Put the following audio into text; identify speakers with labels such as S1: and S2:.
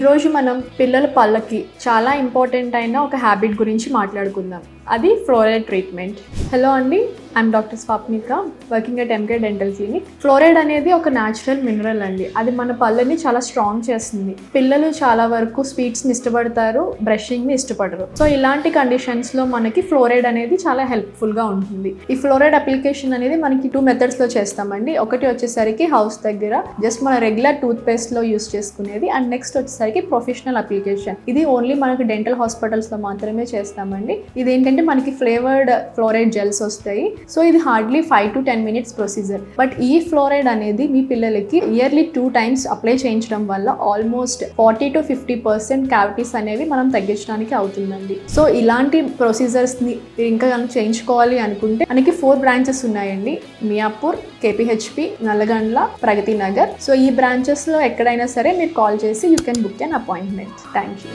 S1: ఈరోజు మనం పిల్లల పళ్ళకి చాలా ఇంపార్టెంట్ అయిన ఒక హ్యాబిట్ గురించి మాట్లాడుకుందాం. అది ఫ్లోరైడ్ ట్రీట్మెంట్. హలో అండి, I'm doctor Swapnika, working at MK dental clinic. Fluoride అనేది ఒక న్యాచురల్ మినరల్ అండి. అది మన పళ్ళని చాలా స్ట్రాంగ్ చేస్తుంది. పిల్లలు చాలా వరకు స్వీట్స్ని ఇష్టపడతారు, బ్రషింగ్ని ఇష్టపడరు. సో ఇలాంటి కండిషన్స్లో మనకి ఫ్లోరైడ్ అనేది చాలా హెల్ప్ఫుల్గా ఉంటుంది. ఈ ఫ్లోరైడ్ అప్లికేషన్ అనేది మనకి 2 మెథడ్స్లో చేస్తామండి. ఒకటి వచ్చేసరికి హౌస్ దగ్గర జస్ట్ మన రెగ్యులర్ టూత్ పేస్ట్లో యూస్ చేసుకునేది, అండ్ నెక్స్ట్ వచ్చేసరికి ప్రొఫెషనల్ అప్లికేషన్. ఇది ఓన్లీ మనకి డెంటల్ హాస్పిటల్స్లో మాత్రమే చేస్తామండి. ఇది ఏంటంటే మనకి ఫ్లేవర్డ్ ఫ్లోరైడ్ జెల్స్ వస్తాయి. సో ఇది hardly 5 to 10 minutes procedure. But ఈ ఫ్లోరైడ్ అనేది మీ పిల్లలకి ఇయర్లీ 2 times అప్లై చేయించడం వల్ల ఆల్మోస్ట్ 40 to 50% క్యావిటీస్ అనేవి మనం తగ్గించడానికి అవుతుందండి. సో ఇలాంటి ప్రొసీజర్స్ని ఇంకా చేయించుకోవాలి అనుకుంటే మనకి 4 branches ఉన్నాయండి. మియాపూర్, కేపీహెచ్పి, నల్లగండ్ల, ప్రగతి నగర్. సో ఈ బ్రాంచెస్లో ఎక్కడైనా సరే మీరు కాల్ చేసి you can book an appointment. Thank you.